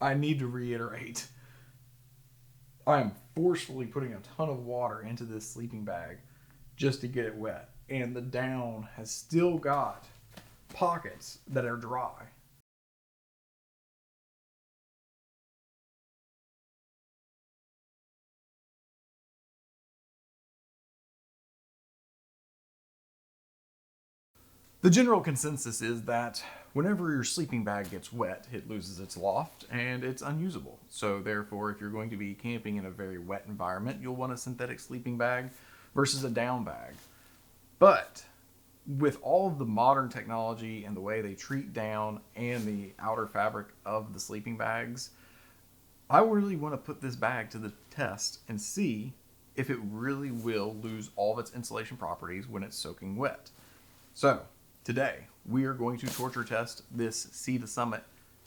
I need to reiterate, I am forcefully putting a ton of water into this sleeping bag just to get it wet. And the down has still got pockets that are dry. The general consensus is that whenever your sleeping bag gets wet, it loses its loft and it's unusable. So, therefore, if you're going to be camping in a very wet environment, you'll want a synthetic sleeping bag versus a down bag. But with all of the modern technology and the way they treat down and the outer fabric of the sleeping bags, I really want to put this bag to the test and see if it really will lose all of its insulation properties when it's soaking wet. So, today we are going to torture test this Sea to Summit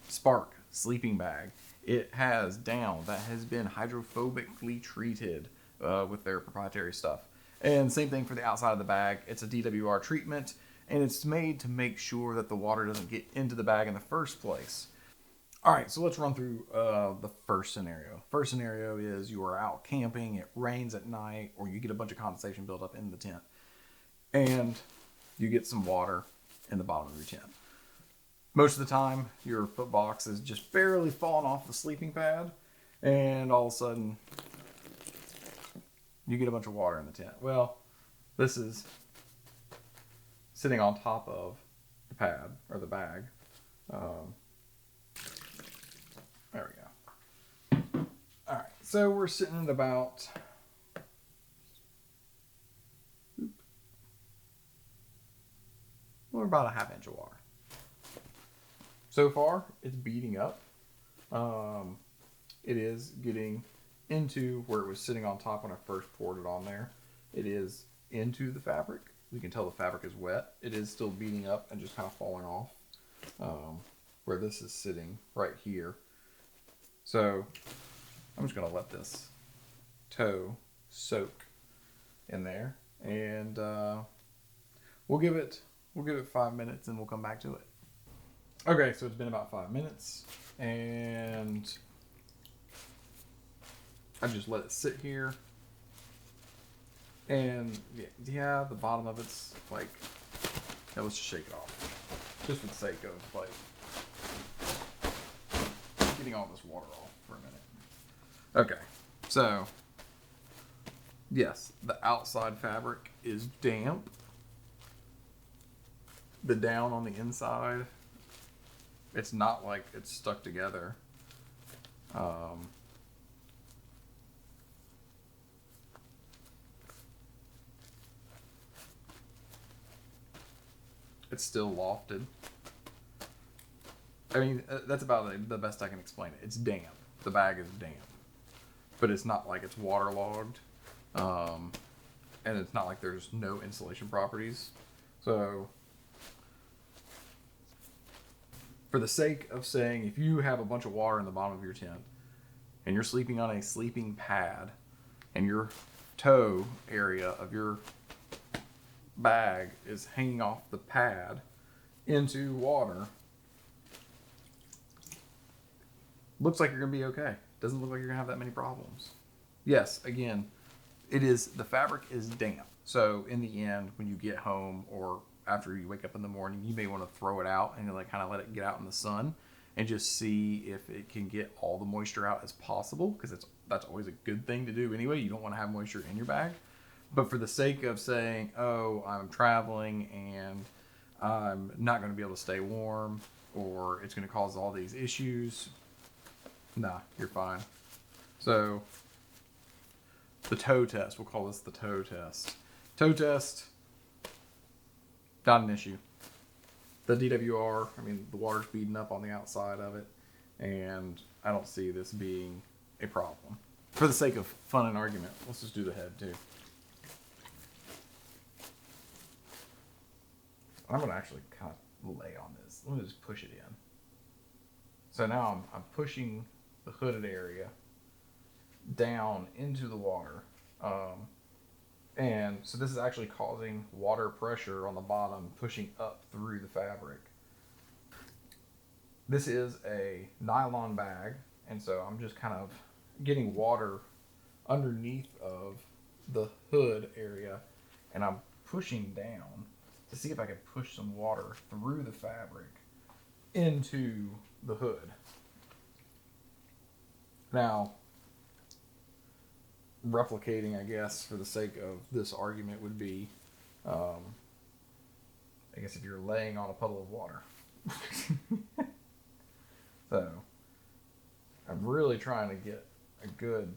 Spark sleeping bag. It has down that has been hydrophobically treated with their proprietary stuff. And same thing for the outside of the bag. It's a DWR treatment, and it's made to make sure that the water doesn't get into the bag in the first place. All right, so let's run through the first scenario. First scenario is you are out camping, it rains at night, or you get a bunch of condensation built up in the tent, and you get some water in the bottom of your tent. Most of the time, your foot box is just barely falling off the sleeping pad, and all of a sudden, you get a bunch of water in the tent. Well, this is sitting on top of the pad or the bag. There we go. All right, so we're sitting at about we're about a half inch of water. So far, it's beating up. It is getting into where it was sitting on top when I first poured it on there. It is into the fabric. You can tell the fabric is wet. It is still beating up and just kind of falling off. Where this is sitting right here. So I'm just gonna let this toe soak in there, and we'll give it 5 minutes, and we'll come back to it. Okay, so it's been about 5 minutes, and I just let it sit here, and yeah, the bottom of it's like, yeah, let's just shake it off, just for the sake of like getting all this water off for a minute. Okay, so yes, the outside fabric is damp. The down on the inside, it's not like it's stuck together. It's still lofted. I mean, that's about the best I can explain it. It's damp. The bag is damp. But it's not like it's waterlogged. And it's not like there's no insulation properties. So, for the sake of saying, if you have a bunch of water in the bottom of your tent, and you're sleeping on a sleeping pad, and your toe area of your bag is hanging off the pad into water, looks like you're gonna be okay. Doesn't look like you're gonna have that many problems. Yes, again, the fabric is damp. So in the end, when you get home or after you wake up in the morning, you may want to throw it out and like kind of let it get out in the sun and just see if it can get all the moisture out as possible, because that's always a good thing to do anyway. You don't want to have moisture in your bag. But for the sake of saying, oh, I'm traveling and I'm not going to be able to stay warm, or it's going to cause all these issues, nah, you're fine. So the toe test, we'll call this the toe test. Toe test, not an issue. The DWR, I mean, the water's beating up on the outside of it, and I don't see this being a problem. For the sake of fun and argument, let's just do the head too. I'm going to actually kind of lay on this. Let me just push it in. So now I'm pushing the hooded area down into the water. And so this is actually causing water pressure on the bottom, pushing up through the fabric. This is a nylon bag, and so I'm just kind of getting water underneath of the hood area, and I'm pushing down to see if I can push some water through the fabric into the hood. Now, replicating, I guess, for the sake of this argument would be, I guess if you're laying on a puddle of water. So, I'm really trying to get a good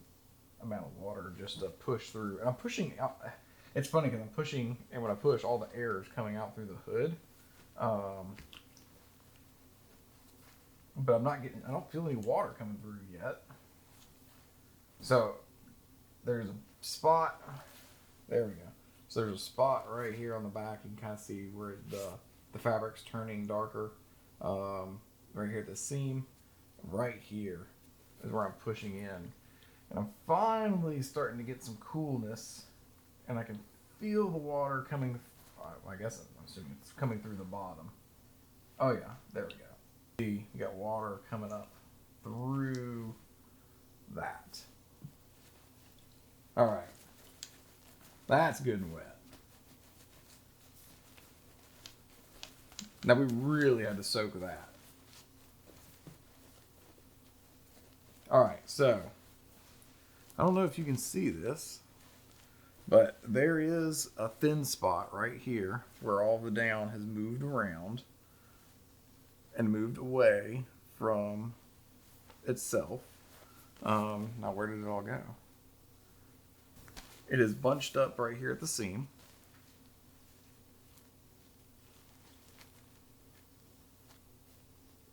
amount of water just to push through. And I'm pushing out. It's funny because I'm pushing, and when I push, all the air is coming out through the hood. But I don't feel any water coming through yet. So, there's a spot. There we go. So there's a spot right here on the back. You can kind of see where the fabric's turning darker. Right here at the seam. Right here is where I'm pushing in. And I'm finally starting to get some coolness. And I can feel the water coming. I guess I'm assuming it's coming through the bottom. Oh yeah, there we go. See, you got water coming up through that. All right. That's good and wet. Now we really had to soak that. All right, so I don't know if you can see this, but there is a thin spot right here where all the down has moved around and moved away from itself. Now where did it all go? It is bunched up right here at the seam.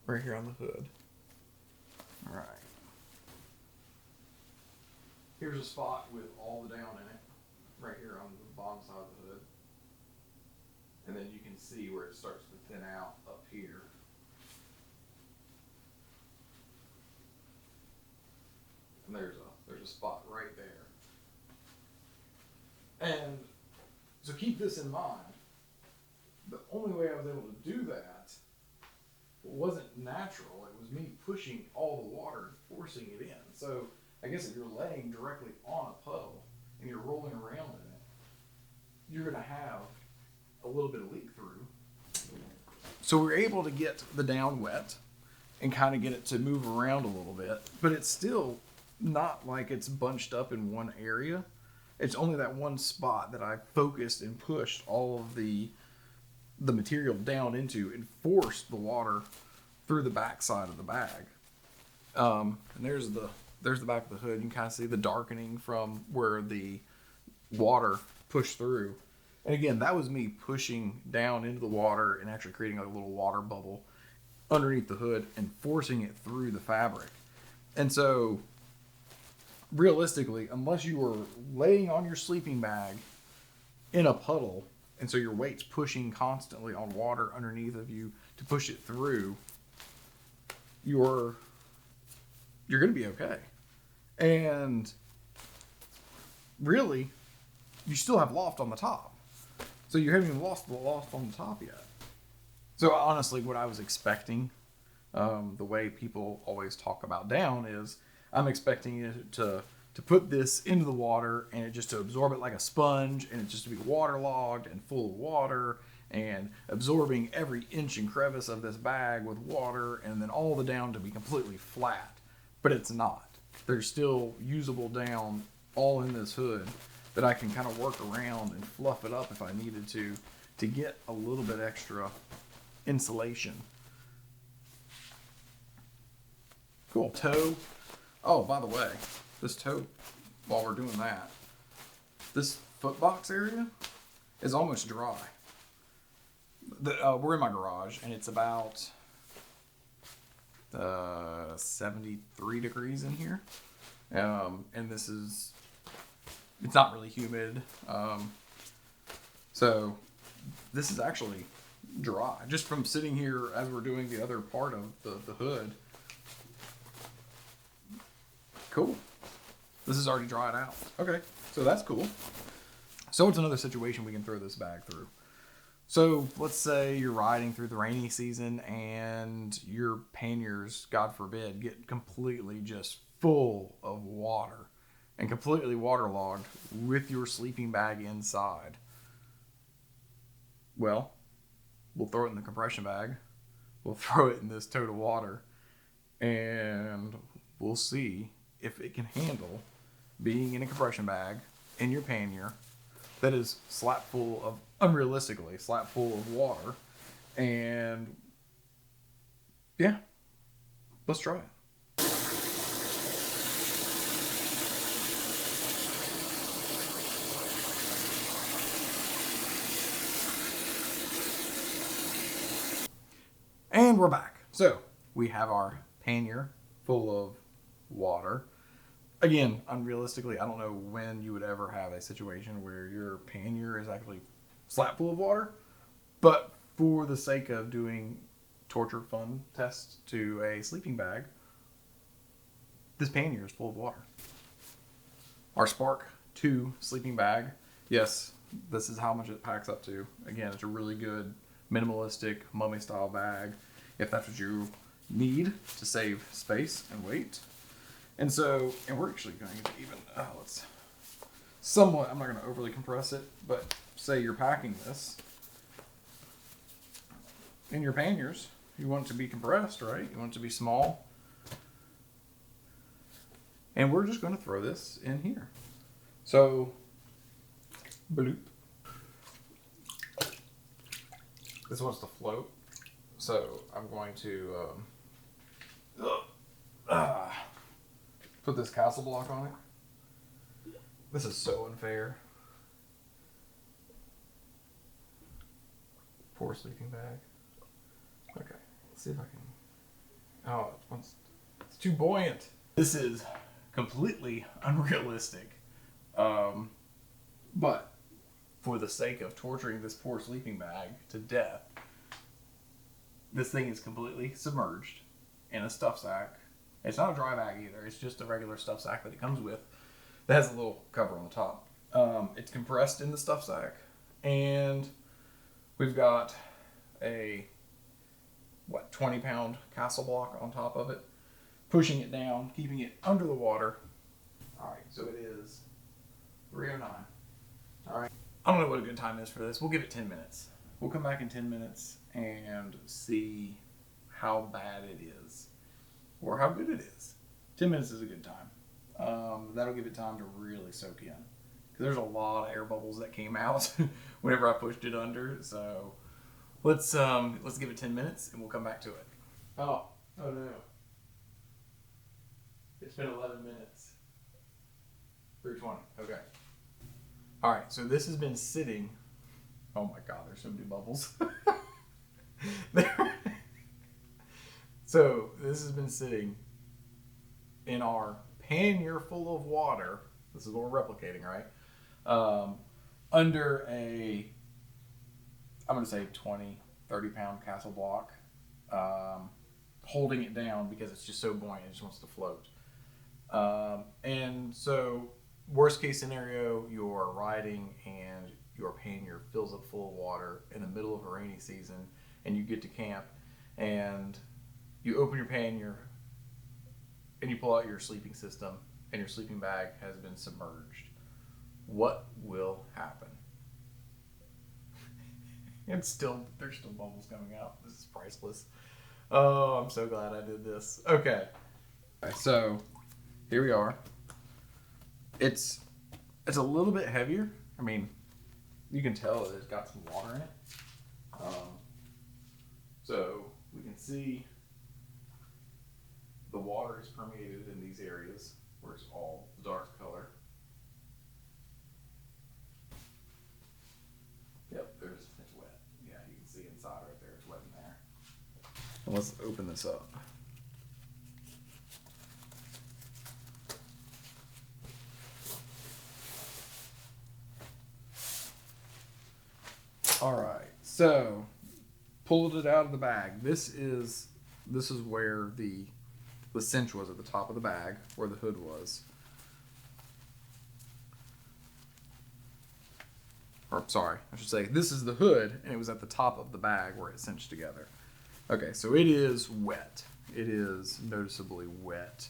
Right here on the hood. All right. Here's a spot with all the down in it. Right here on the bottom side of the hood. And then you can see where it starts to thin out up here. And there's a spot right there. And so keep this in mind. The only way I was able to do that wasn't natural. It was me pushing all the water and forcing it in. So I guess if you're laying directly on a puddle and you're rolling around in it, you're going to have a little bit of leak through. So we're able to get the down wet and kind of get it to move around a little bit, but it's still not like it's bunched up in one area. It's only that one spot that I focused and pushed all of the material down into and forced the water through the back side of the bag. And there's the back of the hood. You can kind of see the darkening from where the water pushed through. And again, that was me pushing down into the water and actually creating a little water bubble underneath the hood and forcing it through the fabric. And so realistically, unless you were laying on your sleeping bag in a puddle, and so your weight's pushing constantly on water underneath of you to push it through, you're going to be okay. And really, you still have loft on the top. So you haven't even lost the loft on the top yet. So honestly, what I was expecting, the way people always talk about down is, I'm expecting it to put this into the water and it just to absorb it like a sponge, and it just to be waterlogged and full of water and absorbing every inch and crevice of this bag with water, and then all the down to be completely flat. But it's not. There's still usable down all in this hood that I can kind of work around and fluff it up if I needed to get a little bit extra insulation. Cool. Toe. Oh, by the way, this toe, while we're doing that, this foot box area is almost dry. We're in my garage, and it's about 73 degrees in here. And it's not really humid. So this is actually dry. Just from sitting here as we're doing the other part of the hood. Cool. This is already dried out. Okay, so that's cool. So it's another situation we can throw this bag through. So let's say you're riding through the rainy season and your panniers, God forbid, get completely just full of water and completely waterlogged with your sleeping bag inside. Well, we'll throw it in the compression bag. We'll throw it in this tote of water and we'll see if it can handle being in a compression bag in your pannier that is slap full of, unrealistically, slap full of water. And yeah, let's try it. And we're back. So we have our pannier full of water. Again, unrealistically, I don't know when you would ever have a situation where your pannier is actually slap full of water. But for the sake of doing torture fun tests to a sleeping bag, this pannier is full of water. Our Spark 2 sleeping bag, yes, this is how much it packs up to. Again, it's a really good minimalistic mummy style bag if that's what you need to save space and weight. And so, and we're actually going to even, let's somewhat, I'm not going to overly compress it, but say you're packing this in your panniers, you want it to be compressed, right? You want it to be small. And we're just going to throw this in here. So, bloop. This wants to float, so I'm going to put this castle block on it. This is so unfair. Poor sleeping bag. Okay, let's see if I can. Oh, it's too buoyant. This is completely unrealistic. But for the sake of torturing this poor sleeping bag to death, this thing is completely submerged in a stuff sack. It's not a dry bag either. It's just a regular stuff sack that it comes with that has a little cover on the top. It's compressed in the stuff sack, and we've got a 20-pound castle block on top of it, pushing it down, keeping it under the water. All right, so it is 3:09. All right. I don't know what a good time is for this. We'll give it 10 minutes. We'll come back in 10 minutes and see how bad it is or how good it is. 10 minutes is a good time. That'll give it time to really soak in, because there's a lot of air bubbles that came out whenever I pushed it under. So let's give it 10 minutes and we'll come back to it. Oh no. It's been 11 minutes. 3:20. Okay. All right, so this has been sitting. Oh my God, there's so many bubbles. So this has been sitting in our pannier full of water. This is what we're replicating, right? Under a, I'm going to say 20, 30-pound castle block, holding it down because it's just so buoyant, it just wants to float. And so, worst case scenario, you're riding and your pannier fills up full of water in the middle of a rainy season, and you get to camp and you open your pannier and you pull out your sleeping system and your sleeping bag has been submerged. What will happen? There's still bubbles coming out. This is priceless. Oh, I'm so glad I did this. Okay. So here we are. It's a little bit heavier. I mean, you can tell that it's got some water in it. So we can see the water is permeated in these areas where it's all dark color. Yep, it's wet. Yeah, you can see inside right there. It's wet in there. And let's open this up. All right, so pulled it out of the bag. This is where the cinch was at the top of the bag, where the hood was. or sorry, I should say, this is the hood, and it was at the top of the bag where it cinched together. Okay, so it is wet. It is noticeably wet.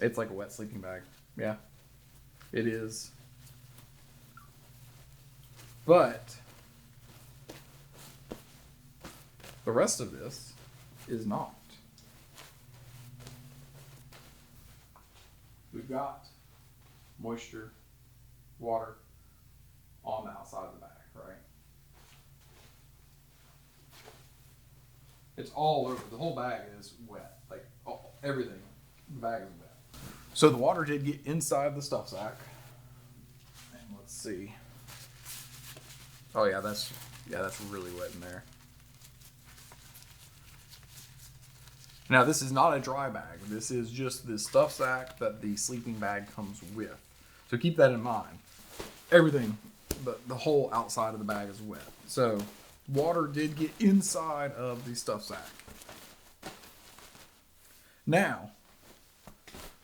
It's like a wet sleeping bag. Yeah, it is. But the rest of this is not. We've got moisture, water on the outside of the bag, right? It's all over. The whole bag is wet. Like everything. The bag is wet. So the water did get inside the stuff sack. And let's see. Oh yeah, that's really wet in there. Now this is not a dry bag. This is just the stuff sack that the sleeping bag comes with. So keep that in mind. Everything, the whole outside of the bag is wet. So water did get inside of the stuff sack. Now,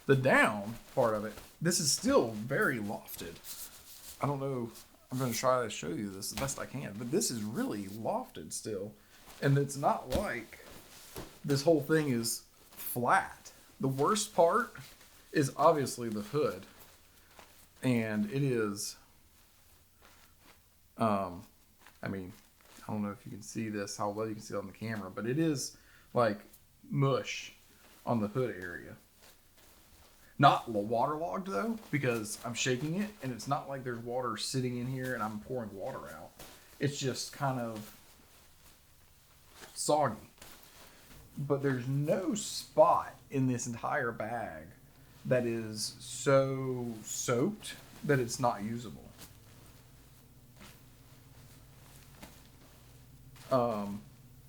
the down part of it, this is still very lofted. I don't know, I'm going to try to show you this the best I can, but this is really lofted still. And it's not like this whole thing is flat. The worst part is obviously the hood. And it is, I mean, I don't know if you can see this, how well you can see it on the camera, but it is like mush on the hood area. Not waterlogged though, because I'm shaking it and it's not like there's water sitting in here and I'm pouring water out. It's just kind of soggy. But there's no spot in this entire bag that is so soaked that it's not usable.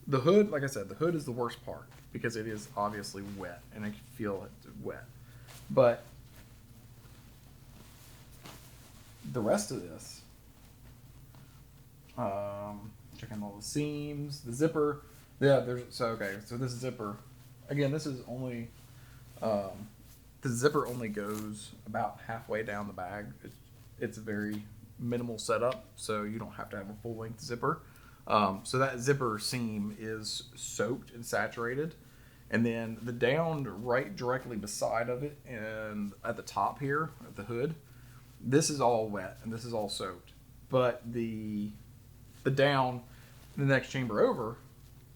The hood, like I said, the hood is the worst part because it is obviously wet and I can feel it wet. But the rest of this, checking all the seams, the zipper. Yeah, so this zipper, again, this is only, the zipper only goes about halfway down the bag. It's a very minimal setup, so you don't have to have a full length zipper. So that zipper seam is soaked and saturated. And then the down right directly beside of it and at the top here, at the hood, this is all wet and this is all soaked. But the down, the next chamber over,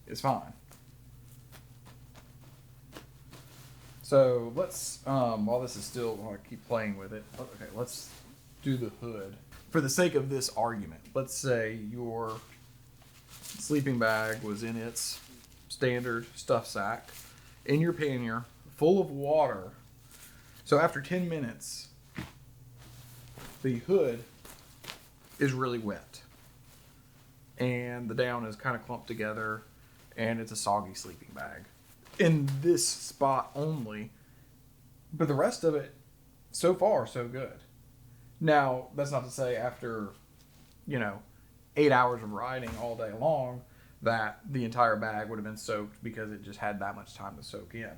is fine. So let's, while this is still, while I keep playing with it, okay, let's do the hood. For the sake of this argument, let's say your sleeping bag was in its standard stuff sack, in your pannier, full of water. So after 10 minutes, the hood is really wet. And the down is kind of clumped together, and it's a soggy sleeping bag. In this spot only, but the rest of it, so far, so good. Now, that's not to say after, 8 hours of riding all day long, that the entire bag would have been soaked because it just had that much time to soak in.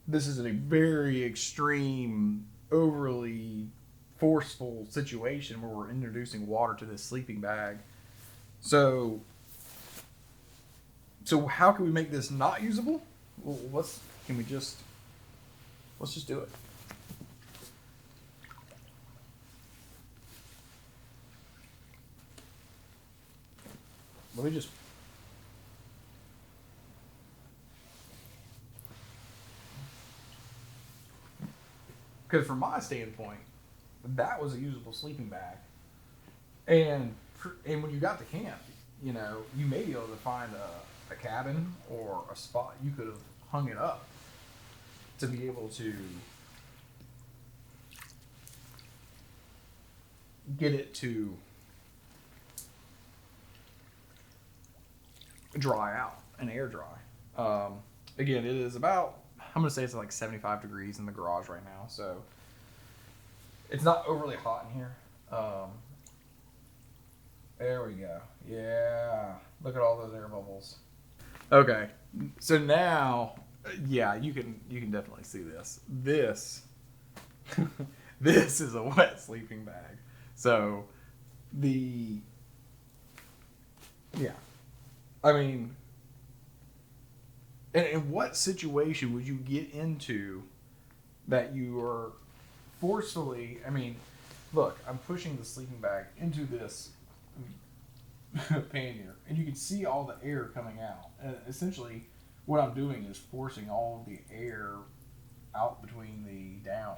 This is a very extreme, overly forceful situation where we're introducing water to this sleeping bag. So how can we make this not usable? Well, let's just do it. Let me just because from my standpoint, that was a usable sleeping bag. And when you got to camp, you may be able to find a cabin or a spot you could have hung it up to be able to get it to dry out and air dry. Again, it is about, I'm going to say it's like 75 degrees in the garage right now, so it's not overly hot in here. There we go. Yeah, look at all those air bubbles. Okay, so now, yeah, you can definitely see this. This is a wet sleeping bag. So the yeah, I mean, and in what situation would you get into that you are forcefully? I mean, look, I'm pushing the sleeping bag into this pannier, and you can see all the air coming out. And essentially, what I'm doing is forcing all of the air out between the down,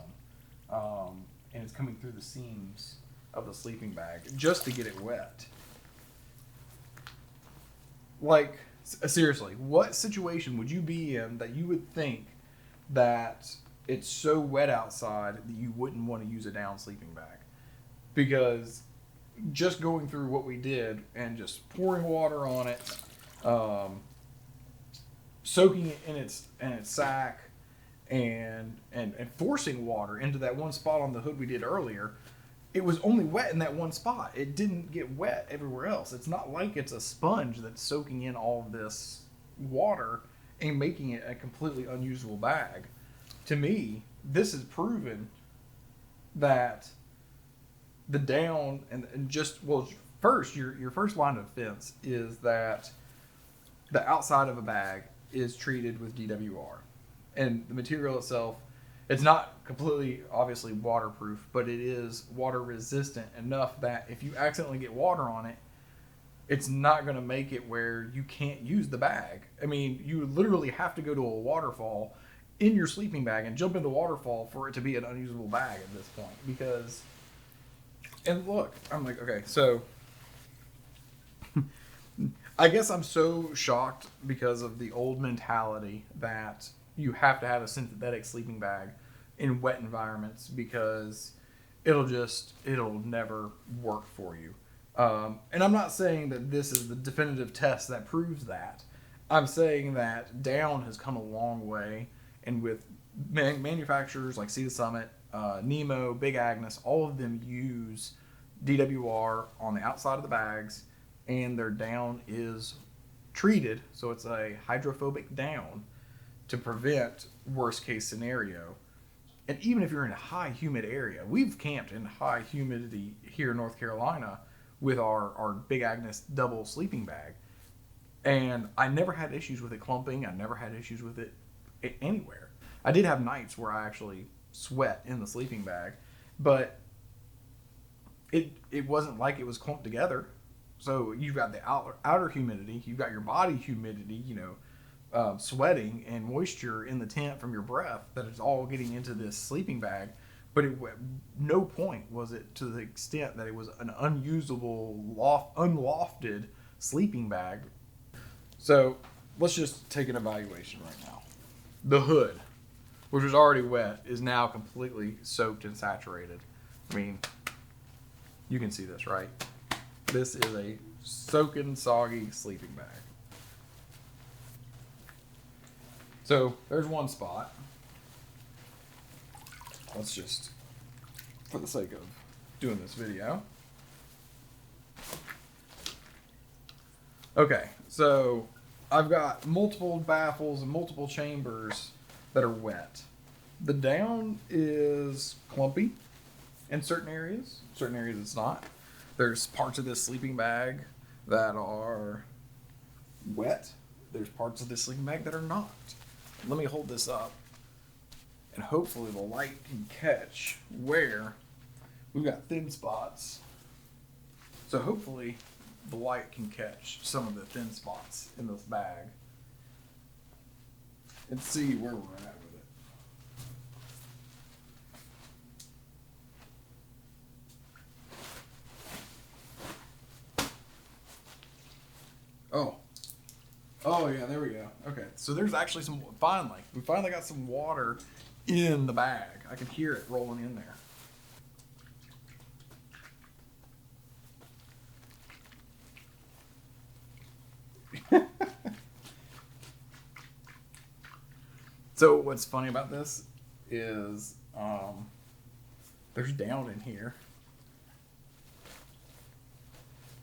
and it's coming through the seams of the sleeping bag just to get it wet. Like, seriously, what situation would you be in that you would think that it's so wet outside that you wouldn't want to use a down sleeping bag? Because just going through what we did and just pouring water on it, soaking it in its sack, and forcing water into that one spot on the hood we did earlier, it was only wet in that one spot. It didn't get wet everywhere else. It's not like it's a sponge that's soaking in all of this water and making it a completely unusable bag. To me, this has proven that the down and just, well, first, your first line of defense is that the outside of a bag is treated with DWR. And the material itself, it's not completely obviously waterproof, but it is water resistant enough that if you accidentally get water on it, it's not going to make it where you can't use the bag. I mean, you literally have to go to a waterfall in your sleeping bag and jump in the waterfall for it to be an unusable bag at this point. Because, and look, I'm like, okay, so I guess I'm so shocked because of the old mentality that you have to have a synthetic sleeping bag in wet environments because it'll never work for you. And I'm not saying that this is the definitive test that proves that. I'm saying that down has come a long way, and with manufacturers like Sea to Summit, Nemo, Big Agnes, all of them use DWR on the outside of the bags, and their down is treated, so it's a hydrophobic down to prevent worst case scenario. And even if you're in a high humid area, we've camped in high humidity here in North Carolina with our Big Agnes double sleeping bag, and I never had issues with it clumping. I never had issues with it anywhere. I did have nights where I actually sweat in the sleeping bag, but it wasn't like it was clumped together. So you've got the outer humidity, you've got your body humidity, sweating and moisture in the tent from your breath that is all getting into this sleeping bag. But no point was it to the extent that it was an unusable, unlofted sleeping bag. So let's just take an evaluation right now. The hood, which was already wet, is now completely soaked and saturated. I mean, you can see this, right? This is a soaking, soggy sleeping bag. So there's one spot. Let's just, for the sake of doing this video. Okay, so I've got multiple baffles and multiple chambers that are wet. The down is clumpy in certain areas it's not. There's parts of this sleeping bag that are wet. There's parts of this sleeping bag that are not. Let me hold this up, and hopefully the light can catch where we've got thin spots. So hopefully the light can catch some of the thin spots in this bag and see where we're at with it. Oh yeah, there we go. Okay, so there's actually we finally got some water in the bag. I can hear it rolling in there. So what's funny about this is there's down in here.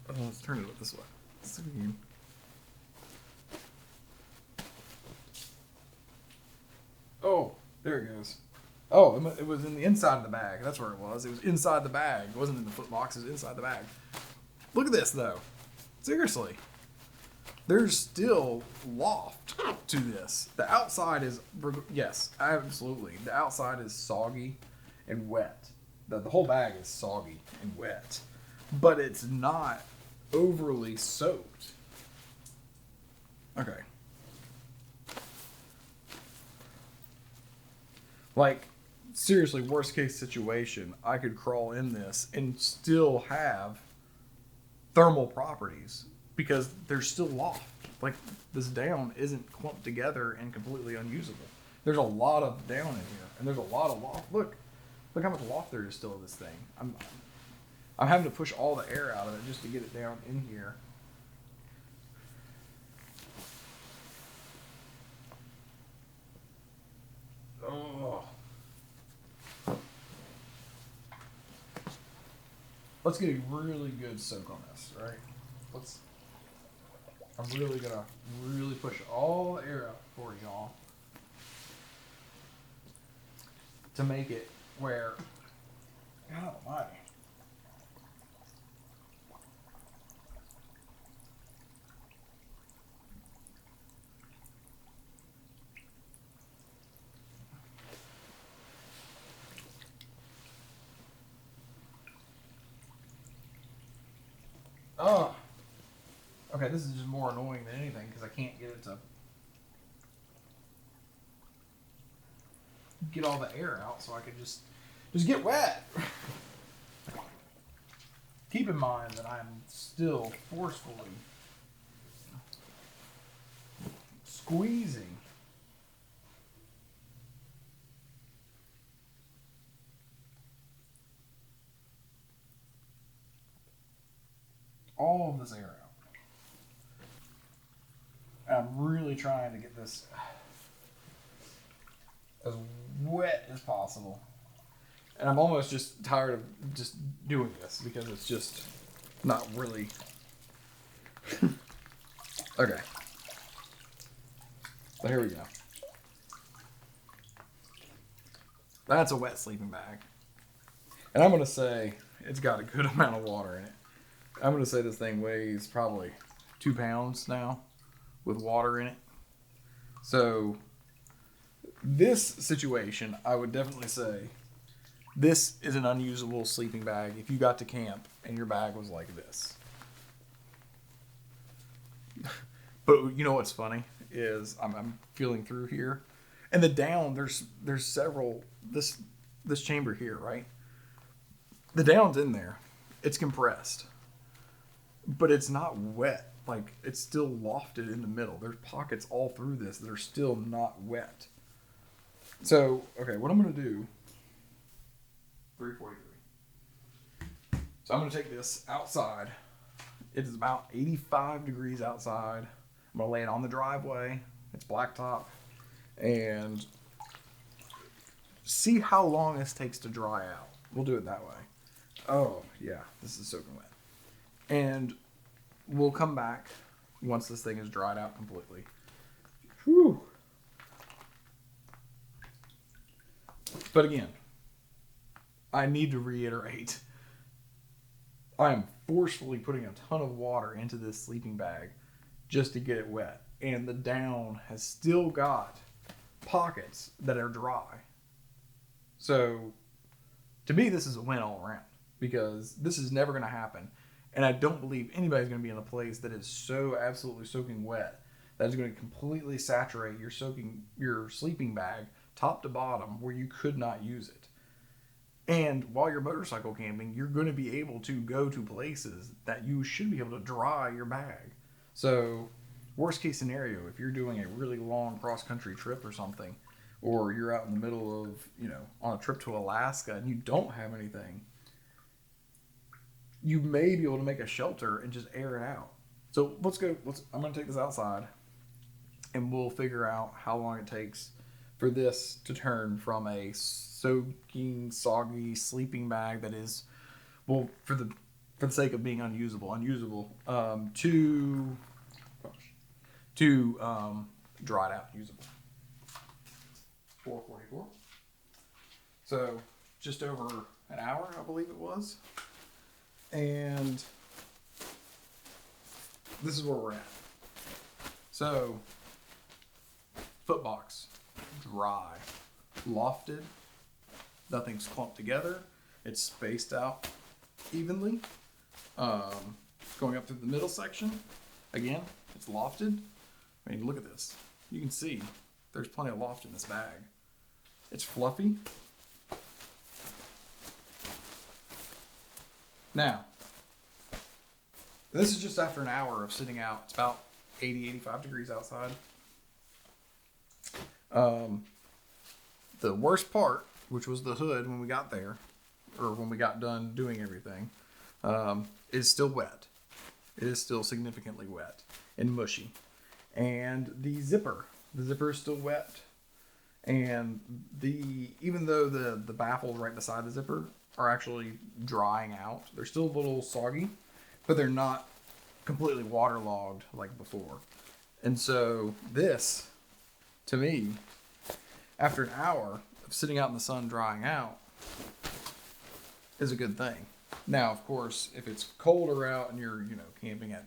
Oh, let's turn it this way. So we can... Oh, there it goes. Oh, it was in the inside of the bag. That's where it was. It was inside the bag. It wasn't in the foot box. It was inside the bag. Look at this, though. Seriously. There's still loft to this. The outside is, yes, absolutely. The outside is soggy and wet. The whole bag is soggy and wet. But it's not overly soaked. Okay. Like, seriously, worst case situation, I could crawl in this and still have thermal properties because there's still loft. Like, this down isn't clumped together and completely unusable. There's a lot of down in here, and there's a lot of loft. Look how much loft there is still in this thing. I'm having to push all the air out of it just to get it down in here. Oh. Let's get a really good soak on this, right? I'm really gonna push all the air out for y'all to make it where, God almighty. Oh, okay. This is just more annoying than anything because I can't get it to get all the air out, so I could just get wet. Keep in mind that I'm still forcefully squeezing all of this air out. And I'm really trying to get this as wet as possible. And I'm almost just tired of just doing this because it's just not really. Okay. But here we go. That's a wet sleeping bag. And I'm going to say it's got a good amount of water in it. I'm going to say this thing weighs probably 2 pounds now with water in it. So this situation, I would definitely say this is an unusable sleeping bag if you got to camp and your bag was like this. But you know what's funny is I'm feeling through here, and the down there's several this chamber here, right? The down's in there, it's compressed, but it's not wet. Like, it's still lofted in the middle. There's pockets all through this that are still not wet. So okay, what I'm gonna do. 343. So I'm gonna take this outside. It is about 85 degrees outside. I'm gonna lay it on the driveway. It's blacktop, and see how long this takes to dry out. We'll do it that way. Oh yeah, this is soaking wet. And we'll come back once this thing is dried out completely. Whew. But again, I need to reiterate, I am forcefully putting a ton of water into this sleeping bag just to get it wet. And the down has still got pockets that are dry. So to me, this is a win all around because this is never going to happen. And I don't believe anybody's going to be in a place that is so absolutely soaking wet that is going to completely saturate your sleeping bag top to bottom where you could not use it. And while you're motorcycle camping, you're going to be able to go to places that you should be able to dry your bag. So worst case scenario, if you're doing a really long cross-country trip or something, or you're out in the middle of, on a trip to Alaska and you don't have anything, you may be able to make a shelter and just air it out. So I'm going to take this outside and we'll figure out how long it takes for this to turn from a soaking, soggy sleeping bag that is, well, for the sake of being unusable, to dried out usable. 444. So just over an hour, I believe it was. And this is where we're at. So, footbox, dry, lofted, nothing's clumped together. It's spaced out evenly. Going up through the middle section, again, it's lofted. I mean, look at this. You can see there's plenty of loft in this bag. It's fluffy. Now, this is just after an hour of sitting out. It's about 80, 85 degrees outside. The worst part, which was the hood when we got there, or when we got done doing everything, is still wet. It is still significantly wet and mushy. And the zipper is still wet. And even though the baffles right beside the zipper are actually drying out, they're still a little soggy, but they're not completely waterlogged like before. And so this, to me, after an hour of sitting out in the sun drying out, is a good thing. Now, of course, if it's colder out and you're, camping at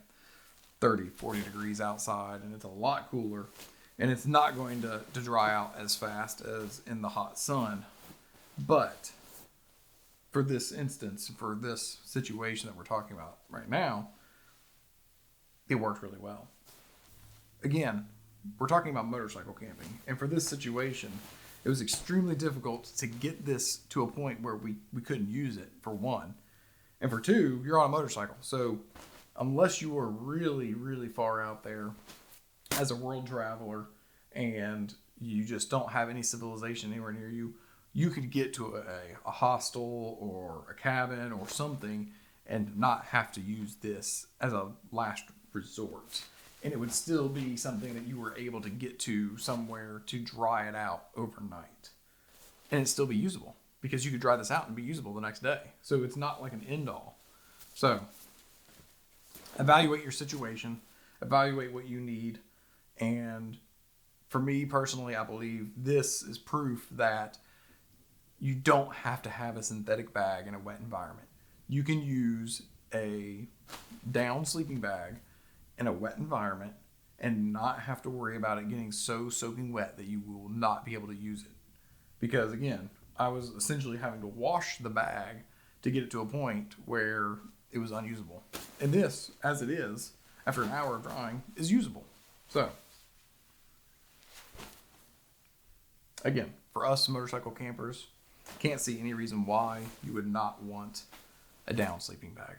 30, 40 degrees outside and it's a lot cooler and it's not going to dry out as fast as in the hot sun. But for this instance, for this situation that we're talking about right now, it worked really well. Again, we're talking about motorcycle camping. And for this situation, it was extremely difficult to get this to a point where we couldn't use it, for one. And for two, you're on a motorcycle. So unless you are really, really far out there as a world traveler and you just don't have any civilization anywhere near you, you could get to a hostel or a cabin or something and not have to use this as a last resort. And it would still be something that you were able to get to somewhere to dry it out overnight. And it'd still be usable, because you could dry this out and be usable the next day. So it's not like an end all. So evaluate your situation, evaluate what you need. And for me personally, I believe this is proof that you don't have to have a synthetic bag in a wet environment. You can use a down sleeping bag in a wet environment and not have to worry about it getting so soaking wet that you will not be able to use it. Because again, I was essentially having to wash the bag to get it to a point where it was unusable. And this, as it is, after an hour of drying, is usable. So, again, for us motorcycle campers, can't see any reason why you would not want a down sleeping bag.